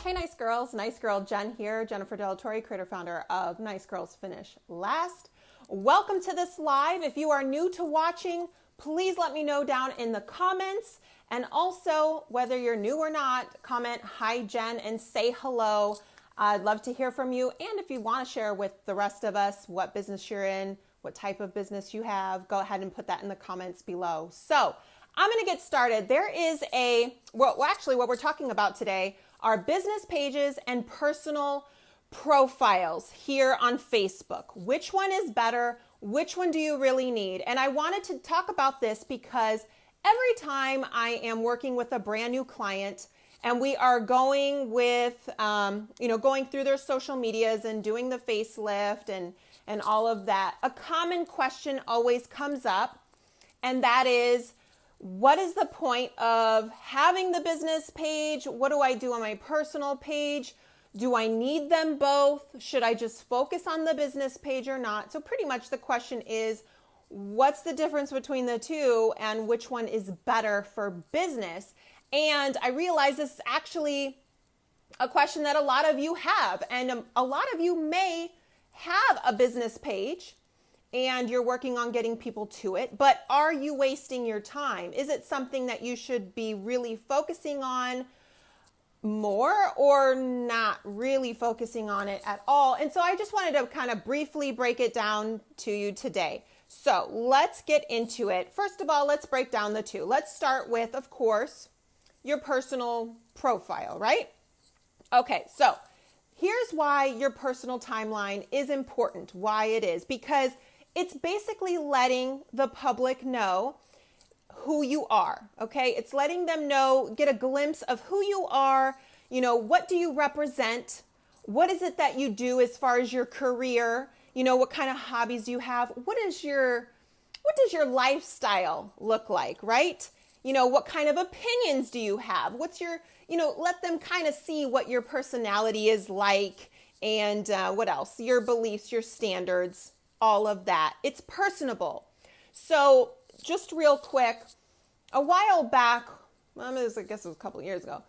Hey, nice girls. Nice girl Jen here. Jennifer Delatorre, creator founder of Nice Girls Finish Last. Welcome to this live. If you are new to watching, please let me know down in the comments. And also, whether you're new or not, comment hi Jen and say hello. I'd love to hear from you. And if you want to share with the rest of us what business you're in, what type of business you have, go ahead and put that in the comments below. So I'm going to get started. There is what we're talking about today are business pages and personal profiles here on Facebook. Which one is better? Which one do you really need? And I wanted to talk about this because every time I am working with a brand new client and we are going with, going through their social medias and doing the facelift and all of that, a common question always comes up, and that is, what is the point of having the business page? What do I do on my personal page? Do I need them both? Should I just focus on the business page or not? So pretty much the question is, what's the difference between the two and which one is better for business? And I realize this is actually a question that a lot of you have, and a lot of you may have a business page and you're working on getting people to it, but are you wasting your time? Is it something that you should be really focusing on more or not really focusing on it at all? And so I just wanted to kind of briefly break it down to you today. So let's get into it. First of all, let's break down the two. Let's start with, of course, your personal profile, right? Okay, so here's why your personal timeline is important, why it is, because it's basically letting the public know who you are, okay? It's letting them know, get a glimpse of who you are, what do you represent? What is it that you do as far as your career? What kind of hobbies do you have? What does your lifestyle look like, right? What kind of opinions do you have? What's your, let them kind of see what your personality is like, and what else? Your beliefs, your standards, all of that. It's personable. So just real quick, a while back, I guess it was a couple of years ago,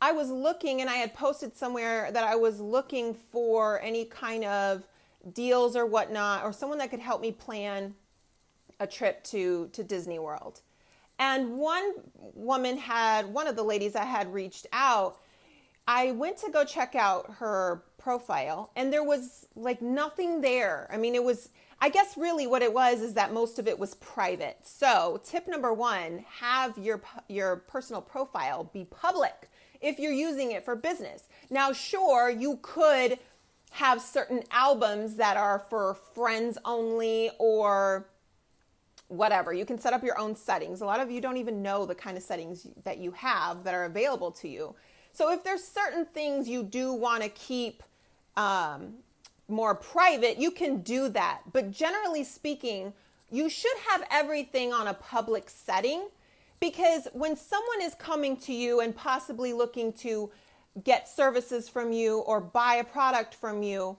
I was looking, and I had posted somewhere that I was looking for any kind of deals or whatnot, or someone that could help me plan a trip to Disney World. And one of the ladies that had reached out, I went to go check out her profile, and there was like nothing there. I guess really what it was is that most of it was private. So tip number one, have your personal profile be public if you're using it for business. Now, sure, you could have certain albums that are for friends only or whatever. You can set up your own settings. A lot of you don't even know the kind of settings that you have that are available to you. So if there's certain things you do want to keep more private, you can do that. But generally speaking, you should have everything on a public setting, because when someone is coming to you and possibly looking to get services from you or buy a product from you,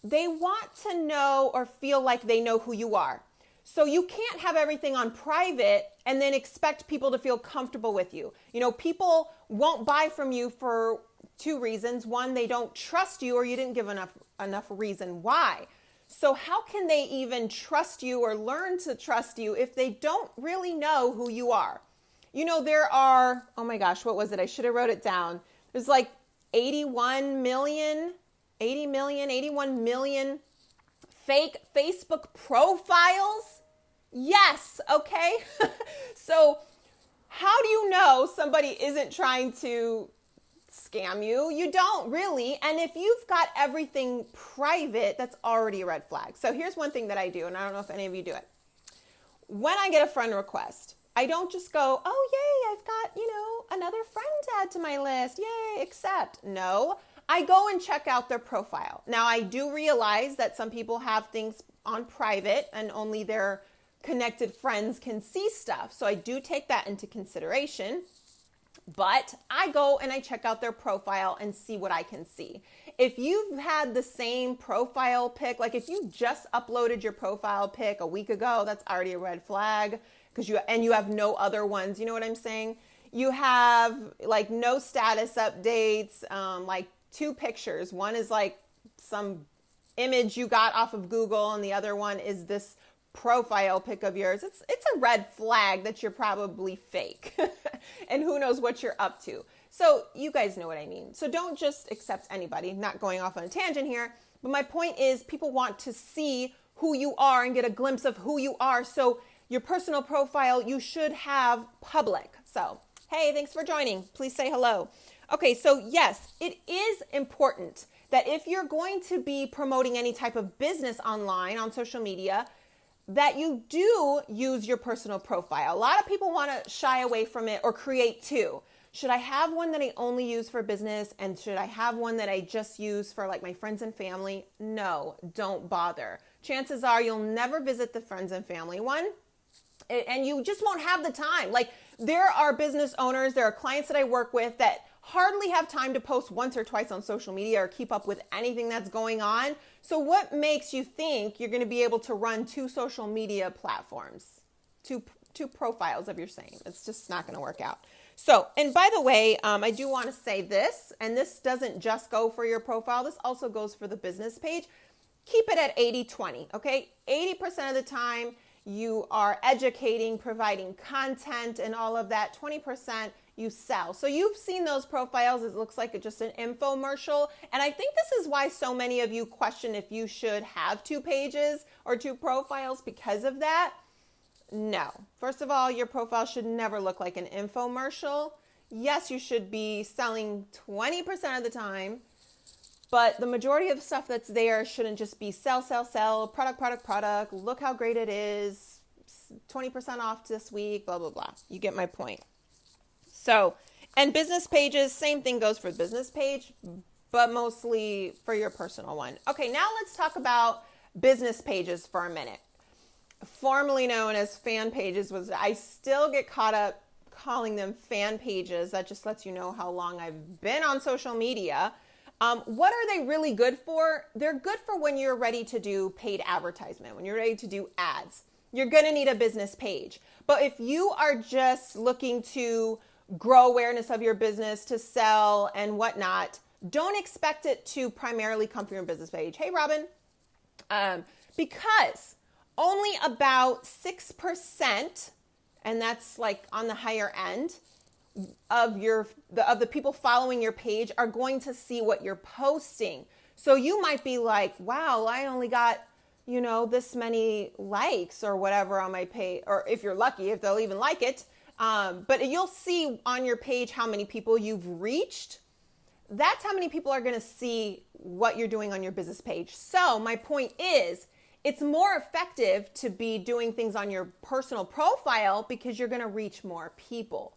they want to know or feel like they know who you are. So you can't have everything on private and then expect people to feel comfortable with you. People won't buy from you for two reasons. One, they don't trust you, or you didn't give enough reason why. So how can they even trust you or learn to trust you if they don't really know who you are? There are, oh my gosh, what was it? I should have wrote it down. There's like 81 million fake Facebook profiles. Yes, okay? So how do you know somebody isn't trying to scam you? You don't really. And if you've got everything private, that's already a red flag. So here's one thing that I do, and I don't know if any of you do it. When I get a friend request, I don't just go, oh, yay, I've got, another friend to add to my list. Yay, accept. No, I go and check out their profile. Now, I do realize that some people have things on private and only their connected friends can see stuff. So I do take that into consideration. But I go and I check out their profile and see what I can see. If you've had the same profile pic, like if you just uploaded your profile pic a week ago, that's already a red flag, because you have no other ones. You know what I'm saying? You have like no status updates, like 2 pictures. One is like some image you got off of Google, and the other one is this profile pic of yours. It's a red flag that you're probably fake and who knows what you're up to. So you guys know what I mean. So don't just accept anybody. Not going off on a tangent here, but my point is people want to see who you are and get a glimpse of who you are. So your personal profile, you should have public. So, hey, thanks for joining. Please say hello. Okay, so yes, it is important that if you're going to be promoting any type of business online on social media, that you do use your personal profile. A lot of people want to shy away from it or create 2. Should I have one that I only use for business, and should I have one that I just use for like my friends and family? No, don't bother. Chances are you'll never visit the friends and family one, and you just won't have the time. Like, there are business owners, there are clients that I work with that hardly have time to post once or twice on social media or keep up with anything that's going on. So what makes you think you're going to be able to run 2 social media platforms, two profiles of your same? It's just not going to work out. So, and by the way, I do want to say this, and this doesn't just go for your profile. This also goes for the business page. Keep it at 80-20, okay? 80% of the time you are educating, providing content and all of that. 20% you sell. So you've seen those profiles. It looks like it's just an infomercial. And I think this is why so many of you question if you should have 2 pages or 2 profiles because of that. No. First of all, your profile should never look like an infomercial. Yes, you should be selling 20% of the time, but the majority of stuff that's there shouldn't just be sell, product, look how great it is, 20% off this week, blah, blah, blah. You get my point. So, and business pages, same thing goes for the business page, but mostly for your personal one. Okay, now let's talk about business pages for a minute. Formerly known as fan pages, I still get caught up calling them fan pages. That just lets you know how long I've been on social media. What are they really good for? They're good for when you're ready to do paid advertisement, when you're ready to do ads. You're going to need a business page. But if you are just looking to grow awareness of your business, to sell and whatnot, don't expect it to primarily come from your business page. Hey, Robin. Because only about 6%, and that's like on the higher end, of the people following your page are going to see what you're posting. So you might be like, wow, I only got, this many likes or whatever on my page, or if you're lucky, if they'll even like it. But you'll see on your page how many people you've reached. That's how many people are going to see what you're doing on your business page. So my point is, it's more effective to be doing things on your personal profile because you're going to reach more people.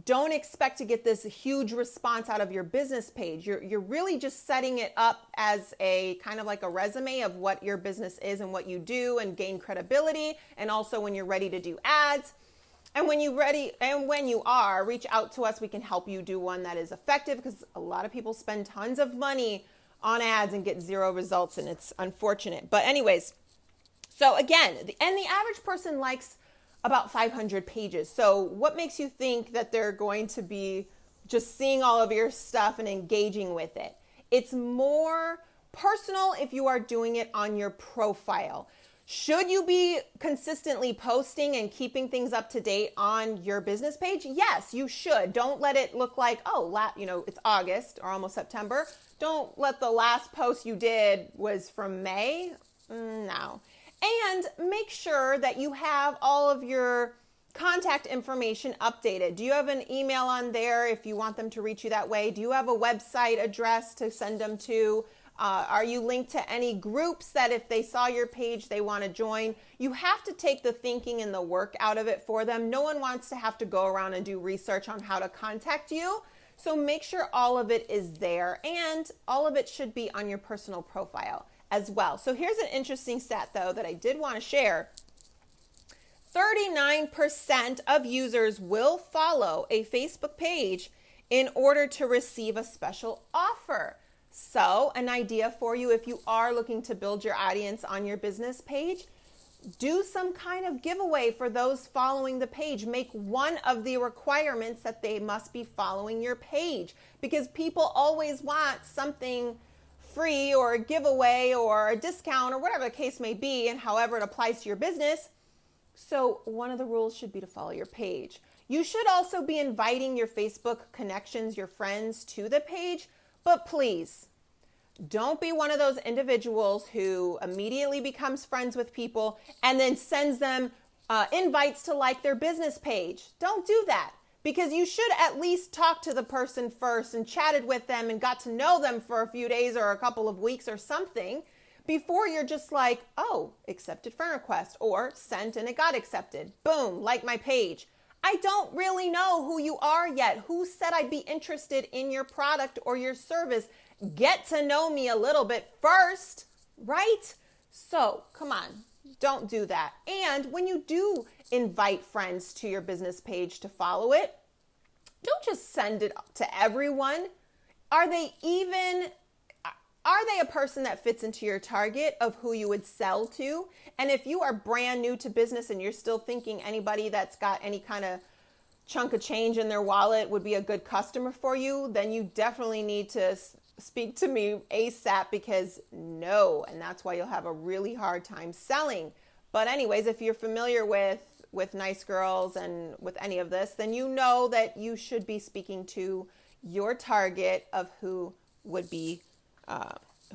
Don't expect to get this huge response out of your business page. You're really just setting it up as a kind of like a resume of what your business is and what you do, and gain credibility. And also when you're ready to do ads, and when you are, reach out to us. We can help you do one that is effective, because a lot of people spend tons of money on ads and get 0 results, and it's unfortunate. But anyways, so again, the average person likes about 500 pages. So what makes you think that they're going to be just seeing all of your stuff and engaging with it? It's more personal if you are doing it on your profile. Should you be consistently posting and keeping things up to date on your business page? Yes, you should. Don't let it look like, it's August or almost September. Don't let the last post you did was from May. No. And make sure that you have all of your contact information updated. Do you have an email on there if you want them to reach you that way? Do you have a website address to send them to? Are you linked to any groups that if they saw your page, they want to join? You have to take the thinking and the work out of it for them. No one wants to have to go around and do research on how to contact you. So make sure all of it is there, and all of it should be on your personal profile as well. So here's an interesting stat though that I did want to share. 39% of users will follow a Facebook page in order to receive a special offer. So an idea for you, if you are looking to build your audience on your business page, Do some kind of giveaway for those following the page. Make one of the requirements that they must be following your page, because people always want something free or a giveaway or a discount or whatever the case may be, and however it applies to your business. So one of the rules should be to follow your page. You should also be inviting your Facebook connections, your friends, to the page, but please don't be one of those individuals who immediately becomes friends with people and then sends them invites to like their business page. Don't do that, because you should at least talk to the person first and chatted with them and got to know them for a few days or a couple of weeks or something before you're just like, oh, accepted friend request, or sent and it got accepted. Boom, like my page. I don't really know who you are yet. Who said I'd be interested in your product or your service? Get to know me a little bit first, right? So come on, don't do that. And when you do invite friends to your business page to follow it, don't just send it to everyone. Are they a person that fits into your target of who you would sell to? And if you are brand new to business and you're still thinking anybody that's got any kind of chunk of change in their wallet would be a good customer for you, then you definitely need to speak to me ASAP, because no, and that's why you'll have a really hard time selling. But anyways, if you're familiar with Nice Girls and with any of this, then you know that you should be speaking to your target of who would be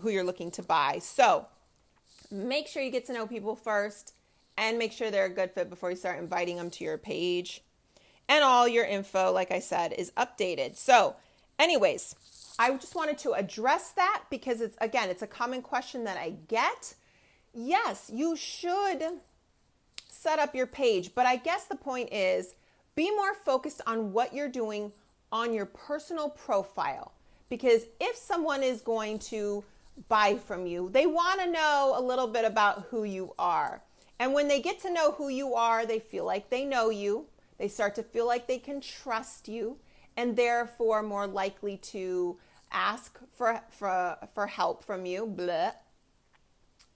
who you're looking to buy. So make sure you get to know people first and make sure they're a good fit before you start inviting them to your page. And all your info, like I said, is updated. So anyways, I just wanted to address that because it's a common question that I get. Yes, you should set up your page, but I guess the point is be more focused on what you're doing on your personal profile. Because if someone is going to buy from you, they want to know a little bit about who you are. And when they get to know who you are, they feel like they know you. They start to feel like they can trust you, and therefore more likely to ask for help from you,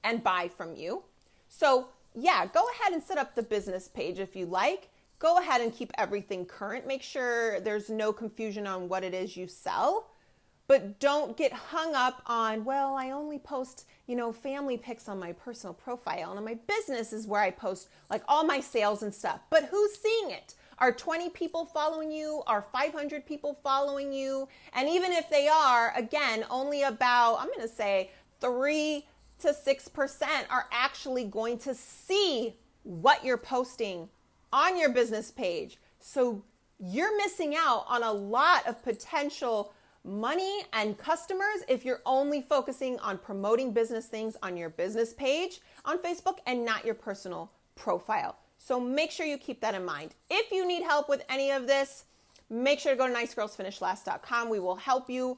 and buy from you. So yeah, go ahead and set up the business page if you like. Go ahead and keep everything current. Make sure there's no confusion on what it is you sell. But don't get hung up on, well, I only post, family pics on my personal profile, and on my business is where I post like all my sales and stuff. But who's seeing it? Are 20 people following you? Are 500 people following you? And even if they are, again, only about, I'm going to say 3 to 6% are actually going to see what you're posting on your business page. So you're missing out on a lot of potential money and customers if you're only focusing on promoting business things on your business page on Facebook and not your personal profile. So make sure you keep that in mind. If you need help with any of this, make sure to go to nicegirlsfinishlast.com. We will help you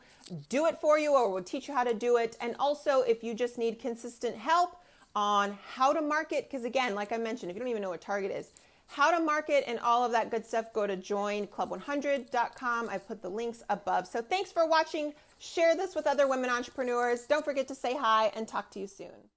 do it for you, or we'll teach you how to do it. And also, if you just need consistent help on how to market, because again, like I mentioned, if you don't even know what Target is, how to market and all of that good stuff, go to joinclub100.com. I put the links above. So thanks for watching. Share this with other women entrepreneurs. Don't forget to say hi and talk to you soon.